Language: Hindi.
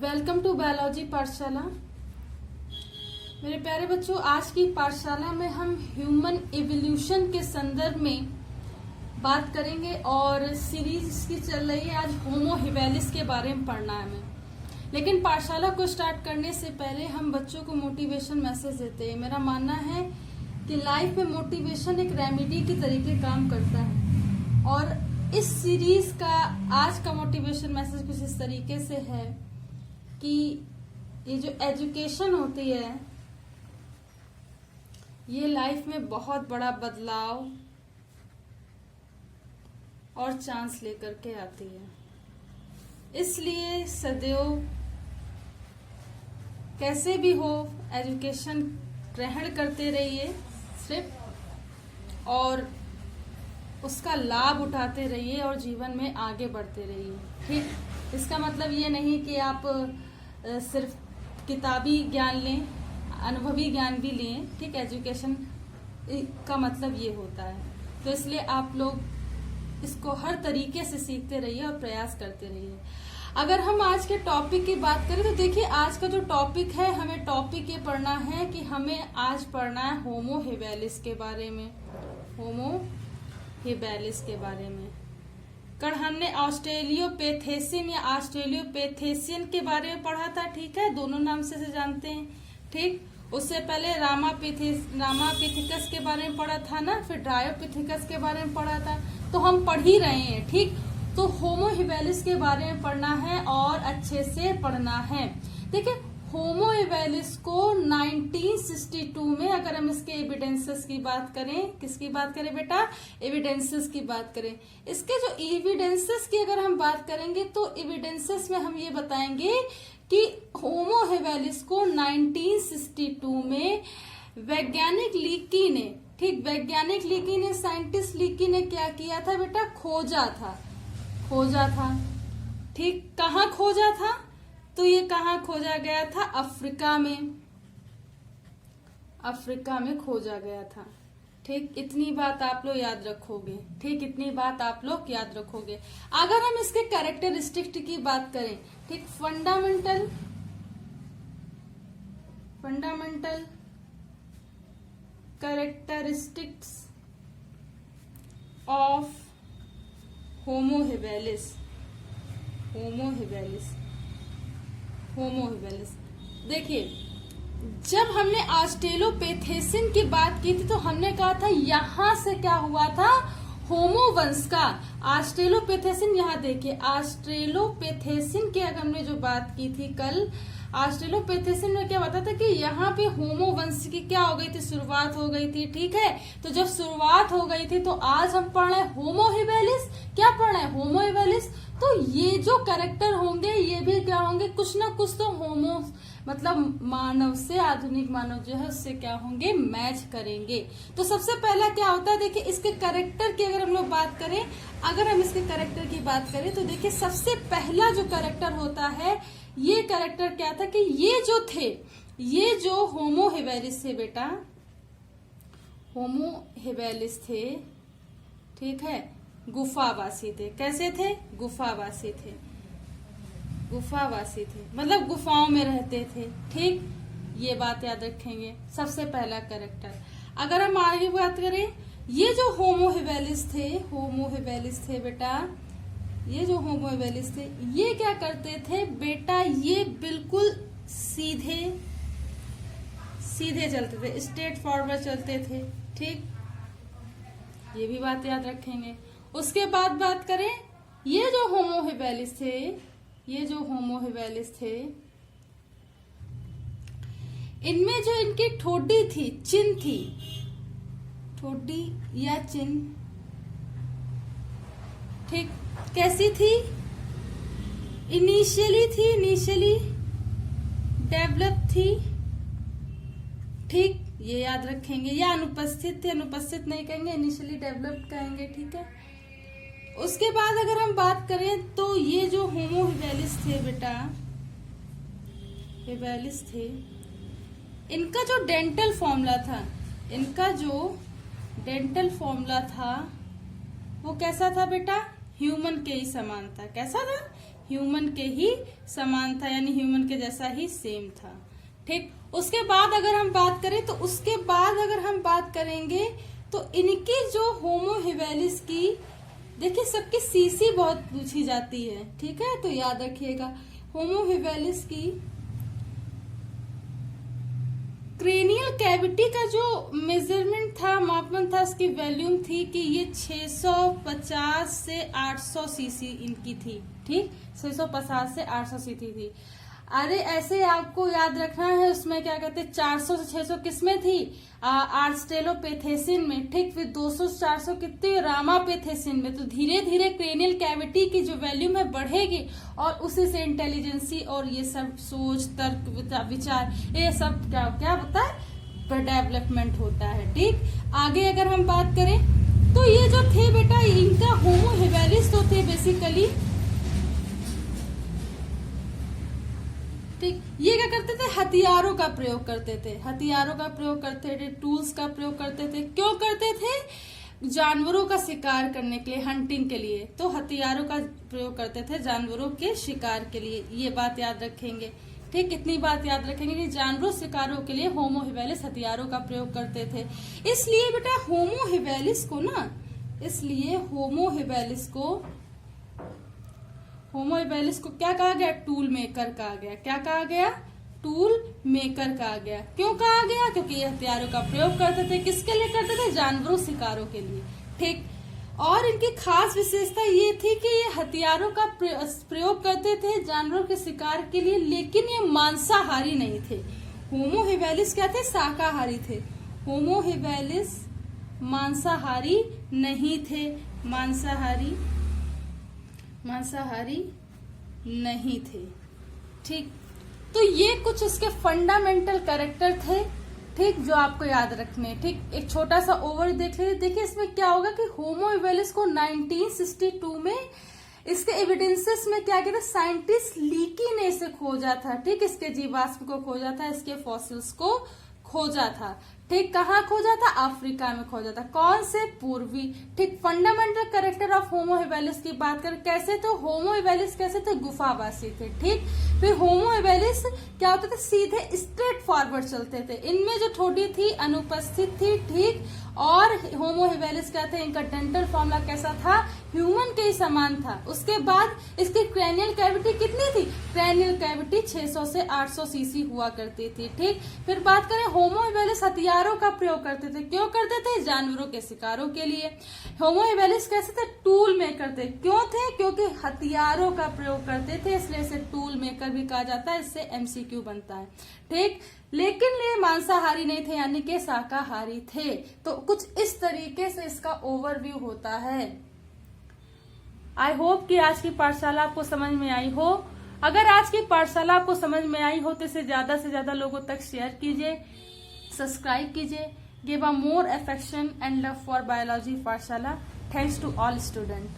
वेलकम टू बायोलॉजी पाठशाला। मेरे प्यारे बच्चों, आज की पाठशाला में हम ह्यूमन इवोल्यूशन के संदर्भ में बात करेंगे और सीरीज इसकी चल रही है। आज होमो हिवेलिस के बारे में पढ़ना है हमें। लेकिन पाठशाला को स्टार्ट करने से पहले हम बच्चों को मोटिवेशन मैसेज देते हैं। मेरा मानना है कि लाइफ में मोटिवेशन एक रेमेडी की तरीके काम करता है और इस सीरीज का आज का मोटिवेशन मैसेज कुछ इस तरीके से है कि ये जो एजुकेशन होती है ये लाइफ में बहुत बड़ा बदलाव और चांस लेकर के आती है। इसलिए सदैव कैसे भी हो एजुकेशन ग्रहण करते रहिए सिर्फ, और उसका लाभ उठाते रहिए और जीवन में आगे बढ़ते रहिए। ठीक, इसका मतलब ये नहीं कि आप सिर्फ किताबी ज्ञान लें, अनुभवी ज्ञान भी लें। ठीक, एजुकेशन का मतलब ये होता है। तो इसलिए आप लोग इसको हर तरीके से सीखते रहिए और प्रयास करते रहिए। अगर हम आज के टॉपिक की बात करें तो देखिए, आज का जो टॉपिक है, हमें टॉपिक ये पढ़ना है कि हमें आज पढ़ना है होमो हिवेलिस के बारे में। होमो हिवेलिस के बारे में कल हमने ऑस्ट्रेलियोपेथेसिन या ऑस्ट्रेलियोपेथेसियन के बारे में पढ़ा था। ठीक है, दोनों नाम से जानते हैं। ठीक, उससे पहले रामापिथिकस के बारे में पढ़ा था ना, फिर ड्रायोपिथिकस के बारे में पढ़ा था। तो हम पढ़ ही रहे हैं। ठीक, तो होमो हिवेलिस के बारे में पढ़ना है और अच्छे से पढ़ना है। देखिए, होमो हिवेलिस को 1962 में, अगर हम इसके एविडेंसेस की बात करें, किसकी बात करें बेटा? एविडेंसेस की बात करें। इसके जो एविडेंसेस की अगर हम बात करेंगे तो एविडेंसेस में हम ये बताएंगे कि होमो हिवेलिस को 1962 में वैज्ञानिक लीकी ने, ठीक, वैज्ञानिक लीकी ने, साइंटिस्ट लीकी ने क्या किया था बेटा? खोजा था। ठीक, कहाँ खोजा था? तो ये कहाँ खोजा गया था? अफ्रीका में खोजा गया था। ठीक, इतनी बात आप लोग याद रखोगे। ठीक, इतनी बात आप लोग याद रखोगे। अगर हम इसके कैरेक्टरिस्टिक्स की बात करें, ठीक, फंडामेंटल कैरेक्टरिस्टिक्स ऑफ होमो हिवेलिस। देखिए, जब हमने ऑस्ट्रेलोपेथेसिन की बात की थी तो हमने कहा था यहां से क्या हुआ था? होमो वंश का ऑस्ट्रेलोपेथेसिन। यहाँ देखिए, ऑस्ट्रेलोपेथेसिन की अगर हमने जो बात की थी कल, ऑस्ट्रेलोपेथेसिन में क्या बताया था कि यहाँ पे होमो वंश की क्या हो गई थी? शुरुआत हो गई थी। ठीक है, तो जब शुरुआत हो गई थी तो आज हम पढ़ रहे हैं होमो हिवेलिस। क्या पढ़ रहे हैं? होमो हिवेलिस। तो ये जो कैरेक्टर होंगे ये भी क्या होंगे? कुछ ना कुछ तो होमो मतलब मानव से, आधुनिक मानव जो है उससे क्या होंगे? मैच करेंगे। तो सबसे पहला क्या होता है? देखिए, इसके कैरेक्टर की अगर हम लोग बात करें, अगर हम इसके कैरेक्टर की बात करें तो देखिए, सबसे पहला जो कैरेक्टर होता है, ये कैरेक्टर क्या था कि ये जो होमो हिवेलिस थे बेटा, होमो हिवेलिस थे, ठीक है, गुफावासी थे। कैसे थे? गुफावासी थे, मतलब गुफाओं में रहते थे। ठीक, ये बात याद रखेंगे। सबसे पहला कैरेक्टर। अगर हम आगे बात करें, ये जो होमो हिवेलिस थे बेटा, ये जो होमो हिवेलिस थे, ये क्या करते थे बेटा? ये बिल्कुल सीधे चलते थे, स्ट्रेट फॉरवर्ड चलते थे। ठीक, ये भी बात याद रखेंगे। उसके बाद बात करें, ये जो होमो हिवेलिस थे, इनमें जो इनकी ठोडी थी, चिन थी, ठोडी या चिन, ठीक, कैसी थी? इनिशियली डेवलप थी। ठीक, ये याद रखेंगे। या अनुपस्थित थे, अनुपस्थित नहीं कहेंगे, इनिशियली डेवलप कहेंगे। ठीक है, उसके बाद अगर हम बात करें तो ये जो होमो हिवेलिस थे बेटा, इनका जो डेंटल फॉर्मूला था, वो कैसा था बेटा? ह्यूमन के ही समान था। कैसा था? ह्यूमन के ही समान था, यानी ह्यूमन के जैसा ही सेम था। ठीक, उसके बाद अगर हम बात करें तो उसके बाद अगर हम बात करेंगे तो इनकी जो होमो हिवेलिस की, देखिए सबकी सीसी बहुत पूछी जाती है, ठीक है, तो याद रखिएगा। होमो हिवेलिस की क्रेनियल कैविटी का जो मेजरमेंट था, मापन था, उसकी वॉल्यूम थी कि ये 650 से 800 सीसी इनकी थी। ठीक, 650 से 800 सीसी थी। अरे ऐसे आपको याद रखना है, उसमें क्या कहते हैं 400 से 600 किसमें थी, आर्स्टेलोपेथेसिन में। ठीक, फिर 200 से 400 कितनी, रामापेथेसिन में। तो धीरे धीरे क्रेनियल कैविटी की जो वॉल्यूम है बढ़ेगी और उसी से इंटेलिजेंसी और ये सब सोच, तर्क, विचार, ये सब क्या होता है, डेवलपमेंट होता है। ठीक, आगे अगर हम बात करें तो ये जो थे बेटा, इनका होमो हिवेलिस तो थे बेसिकली। ठीक, ये क्या करते थे, हथियारों का प्रयोग करते थे, हथियारों का प्रयोग करते थे, टूल्स का प्रयोग करते थे। क्यों करते थे, जानवरों का शिकार करने के लिए, हंटिंग के लिए। तो हथियारों का प्रयोग करते थे जानवरों के शिकार के लिए, ये बात याद रखेंगे। ठीक, कितनी बात याद रखेंगे कि जानवरों शिकारों के लिए होमो हिवेलिस हथियारों का प्रयोग करते थे। इसलिए बेटा होमो हिवेलिस को ना, इसलिए होमो हिवेलिस को क्या कहा गया, टूल मेकर कहा गया। क्या कहा गया, टूल मेकर कहा गया। क्यों कहा गया, क्योंकि ये हथियारों का प्रयोग करते थे। किसके लिए करते थे, जानवरों शिकारों के लिए। ठीक, और इनकी खास विशेषता ये थी कि ये हथियारों का प्रयोग करते थे जानवरों के शिकार के लिए, लेकिन ये मांसाहारी नहीं थे। होमो हिवेलिस क्या थे, शाकाहारी थे। होमो हिवेलिस मांसाहारी नहीं थे, मांसाहारी नहीं थे। ठीक, तो ये कुछ इसके फंडामेंटल कैरेक्टर थे। ठीक, जो आपको याद रखने। ठीक, एक छोटा सा ओवर देख लीजिए। देखिए इसमें क्या होगा कि होमो हिवेलिस को 1962 में इसके एविडेंसेस में क्या कहते हैं, साइंटिस्ट लीकी ने इसे खोजा था। ठीक, इसके जीवाश्म को खोजा था, इसके फॉसिल्स को खोजा था। ठीक, कहाँ खोजा था, अफ्रीका में खोजा था। कौन से, पूर्वी। ठीक, फंडामेंटल कैरेक्टर ऑफ होमो हिवेलिस की बात करें, कैसे तो होमो हिवेलिस कैसे थे, गुफावासी थे। ठीक, फिर होमो हिवेलिस क्या होते थे, सीधे स्ट्रेट फॉरवर्ड चलते थे। इनमें जो ठोड़ी थी अनुपस्थित थी। ठीक, और होमो हिवेलिस क्या थे, इनका डेंटल फॉर्मूला कैसा था, ह्यूमन के ही समान था। उसके बाद इसकी क्रेनियल कैविटी कितनी थी, क्रेनियल कैविटी 600 से 800 सीसी हुआ करती थी। ठीक, फिर बात करें होमो हिवेलिस हथियारों का प्रयोग करते थे। क्यों करते थे, जानवरों के शिकारों के लिए। होमो हिवेलिस कैसे थे, टूल मेकर थे। क्यों थे, क्योंकि हथियारों का प्रयोग करते थे, इसलिए इसे टूल मेकर भी कहा जाता है। इससे एमसीक्यू बनता है। ठीक, लेकिन ये मांसाहारी नहीं थे, यानी कि शाकाहारी थे। तो कुछ इस तरीके से इसका ओवरव्यू होता है। आई होप कि आज की पाठशाला आपको समझ में आई हो। अगर आज की पाठशाला आपको समझ में आई हो तो इसे ज्यादा से ज्यादा लोगों तक शेयर कीजिए, सब्सक्राइब कीजिए। Give a more affection and love for biology Pathshala. Thanks to all student.